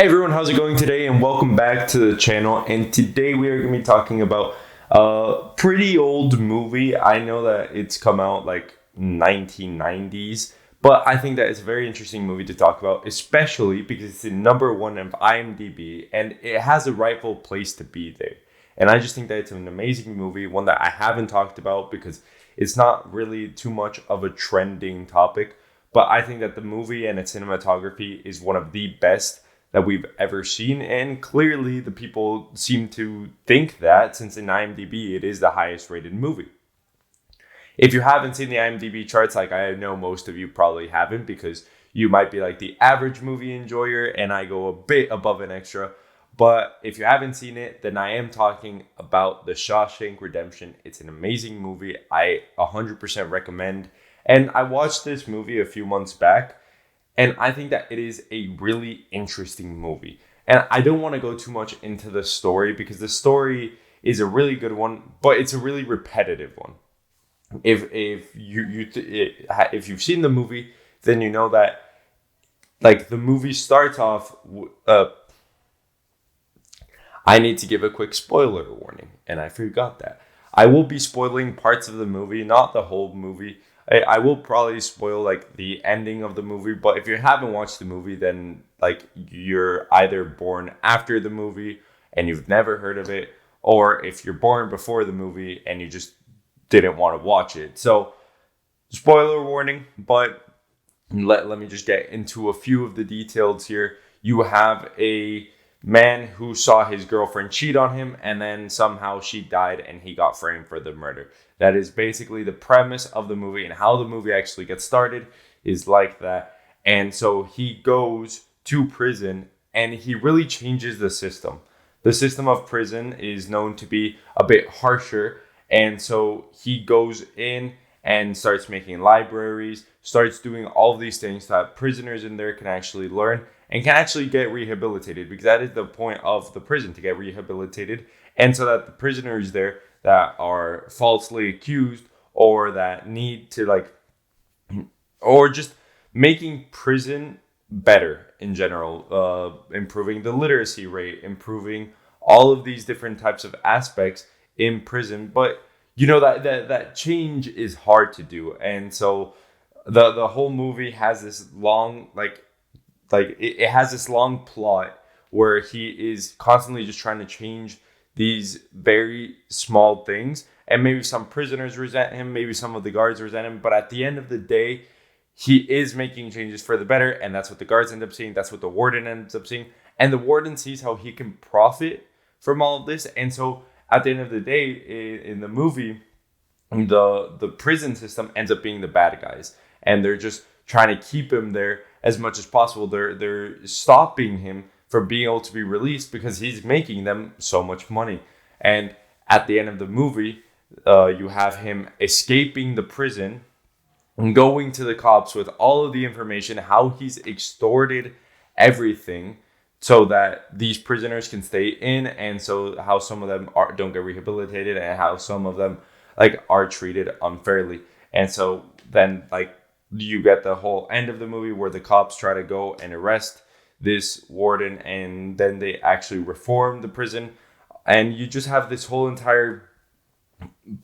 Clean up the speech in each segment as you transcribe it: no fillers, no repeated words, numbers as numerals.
Hey everyone, how's it going today? And welcome back to the channel. And today we are going to be talking about a pretty old movie. I know that it's come out like 1990s, but I think that it's a very interesting movie to talk about, especially because it's the number one of IMDb and it has a rightful place to be there. And I just think that it's an amazing movie, one that I haven't talked about because it's not really too much of a trending topic. But I think that the movie and its cinematography is one of the best that we've ever seen. And clearly, the people seem to think that since in IMDb it is the highest rated movie. If you haven't seen the IMDb charts, like I know most of you probably haven't because you might be like the average movie enjoyer and I go a bit above an extra. But if you haven't seen it, then I am talking about The Shawshank Redemption. It's an amazing movie. I 100% recommend. And I watched this movie a few months back. And I think that it is a really interesting movie. And I don't want to go too much into the story because the story is a really good one, but it's a really repetitive one. If you've seen the movie, then you know that like the movie starts off. I need to give a quick spoiler warning, and I forgot that. I will be spoiling parts of the movie, not the whole movie. I will probably spoil like the ending of the movie, but if you haven't watched the movie, then like you're either born after the movie and you've never heard of it, or if you're born before the movie and you just didn't want to watch it. So spoiler warning, but let me just get into a few of the details here. You have a man who saw his girlfriend cheat on him and then somehow she died and he got framed for the murder. That is basically the premise of the movie, and how the movie actually gets started is like that. And so he goes to prison and he really changes the system. The system of prison is known to be a bit harsher, and so he goes in and starts making libraries, starts doing all of these things so that prisoners in there can actually learn and can actually get rehabilitated, because that is the point of the prison, to get rehabilitated. And so that the prisoners there that are falsely accused or that need to or just making prison better in general, improving the literacy rate, improving all of these different types of aspects in prison. But you know that change is hard to do. And so the whole movie has this long it has this long plot where he is constantly just trying to change these very small things, and maybe some prisoners resent him, maybe some of the guards resent him, but at the end of the day he is making changes for the better, and that's what the guards end up seeing, that's what the warden ends up seeing, and the warden sees how he can profit from all of this. And so at the end of the day, in the movie, the prison system ends up being the bad guys, and they're just trying to keep him there as much as possible. They're stopping him from being able to be released because he's making them so much money. And at the end of the movie, you have him escaping the prison and going to the cops with all of the information, how he's extorted everything so that these prisoners can stay in, and so how some of them don't get rehabilitated, and how some of them are treated unfairly. And so then you get the whole end of the movie where the cops try to go and arrest this warden, and then they actually reform the prison. And you just have this whole entire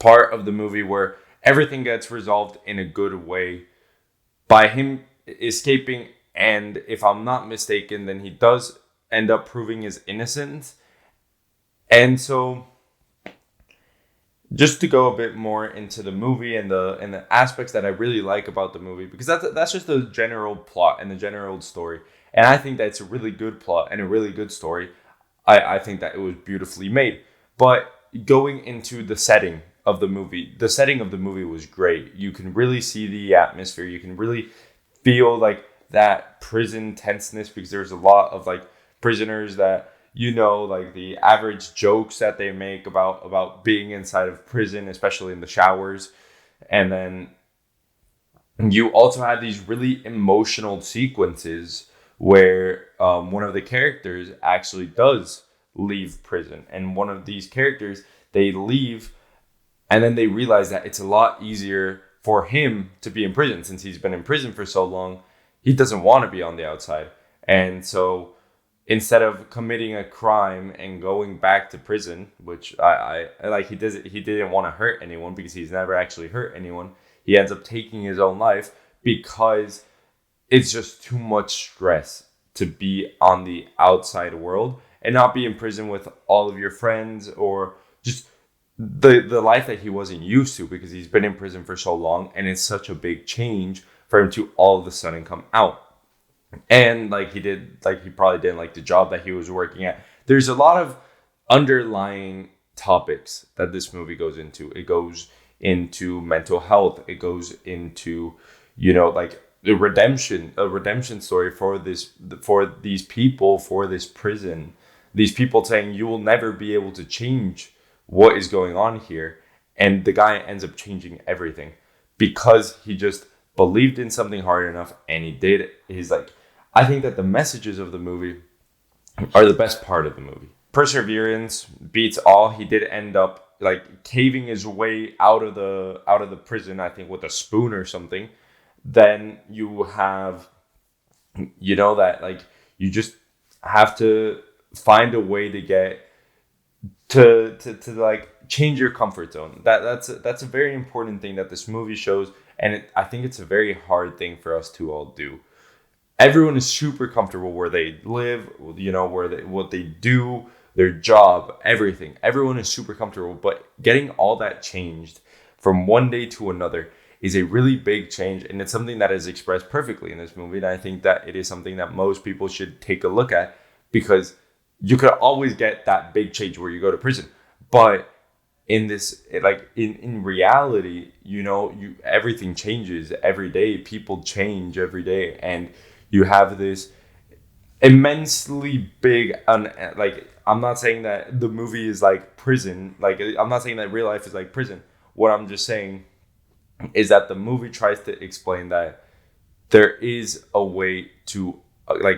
part of the movie where everything gets resolved in a good way by him escaping. And if I'm not mistaken, then he does end up proving his innocence. And so just to go a bit more into the movie and the aspects that I really like about the movie, because that's just the general plot and the general story. And I think that it's a really good plot and a really good story. I think that it was beautifully made. But going into the setting of the movie was great. You can really see the atmosphere. You can really feel that prison tenseness, because there's a lot of prisoners that, the average jokes that they make about being inside of prison, especially in the showers. And then you also have these really emotional sequences where one of the characters actually does leave prison. And one of these characters, they leave and then they realize that it's a lot easier for him to be in prison since he's been in prison for so long. He doesn't want to be on the outside. And so instead of committing a crime and going back to prison, which I like, he didn't want to hurt anyone because he's never actually hurt anyone. He ends up taking his own life because it's just too much stress to be on the outside world and not be in prison with all of your friends, or just the life that he wasn't used to because he's been in prison for so long, and it's such a big change for him to all of a sudden come out. And he probably didn't like the job that he was working at. There's a lot of underlying topics that this movie goes into. It goes into mental health. It goes into, like a redemption story for these people, for this prison. These people saying you will never be able to change what is going on here. And the guy ends up changing everything because he just believed in something hard enough, and he did it. I think that the messages of the movie are the best part of the movie. Perseverance beats all. He did end up like caving his way out of the prison, I think with a spoon or something. Then you have, that like you just have to find a way to get to like change your comfort zone. That's a very important thing that this movie shows, and I think it's a very hard thing for us to all do. Everyone is super comfortable where they live, what they do, their job, everything. Everyone is super comfortable, but getting all that changed from one day to another is a really big change, and it's something that is expressed perfectly in this movie. And I think that it is something that most people should take a look at, because you could always get that big change where you go to prison, but in this, like in reality, everything changes every day. People change every day, and you have this immensely big, I'm not saying that the movie is like prison. Like, I'm not saying that real life is like prison. What I'm just saying is that the movie tries to explain that there is a way to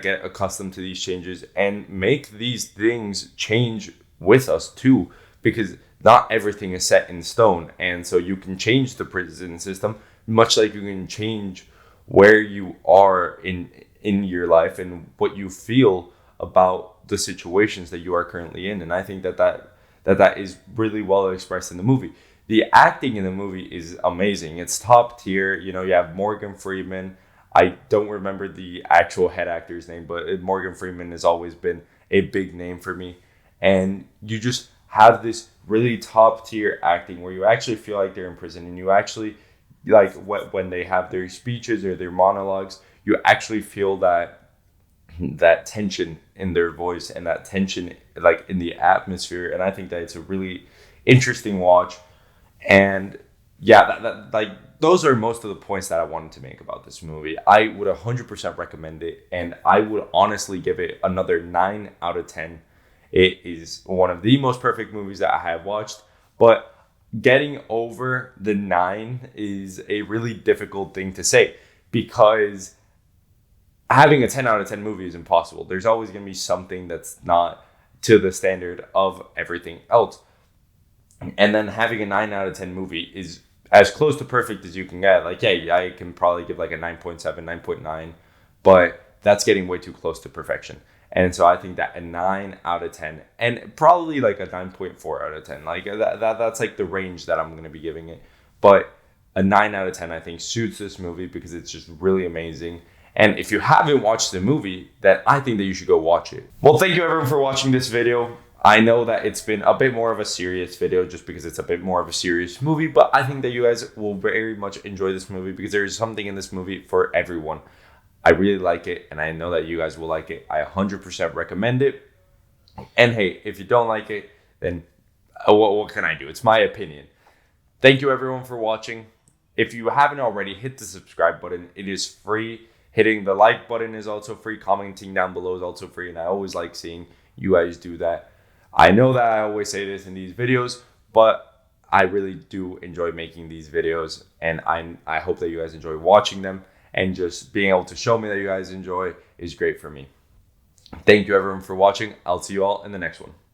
get accustomed to these changes and make these things change with us too, because not everything is set in stone. And so you can change the prison system, much like you can change where you are in your life and what you feel about the situations that you are currently in. And I think that is really well expressed in the movie. The acting in the movie is amazing. It's top tier. You have Morgan Freeman. I don't remember the actual head actor's name, but Morgan Freeman has always been a big name for me. And you just have this really top tier acting where you actually feel like they're in prison, and you actually, like, when they have their speeches or their monologues, you actually feel that tension in their voice and that tension like in the atmosphere. And I think that it's a really interesting watch. And yeah, those are most of the points that I wanted to make about this movie. I would 100% recommend it, and I would honestly give it another 9 out of 10. It is one of the most perfect movies that I have watched, but getting over the 9 is a really difficult thing to say, because having a 10 out of 10 movie is impossible. There's always going to be something that's not to the standard of everything else. And then having a 9 out of 10 movie is as close to perfect as you can get. Like, yeah, I can probably give like a 9.7, 9.9, but that's getting way too close to perfection. And so I think that a 9 out of 10, and probably like a 9.4 out of 10, like that's like the range that I'm going to be giving it. But a 9 out of 10, I think, suits this movie because it's just really amazing. And if you haven't watched the movie, then I think that you should go watch it. Well, thank you everyone for watching this video. I know that it's been a bit more of a serious video just because it's a bit more of a serious movie, but I think that you guys will very much enjoy this movie because there's something in this movie for everyone. I really like it, and I know that you guys will like it. I 100% recommend it. And hey, if you don't like it, then what can I do? It's my opinion. Thank you everyone for watching. If you haven't already, hit the subscribe button. It is free. Hitting the like button is also free. Commenting down below is also free, and I always like seeing you guys do that. I know that I always say this in these videos, but I really do enjoy making these videos, and I hope that you guys enjoy watching them, and just being able to show me that you guys enjoy is great for me. Thank you everyone for watching. I'll see you all in the next one.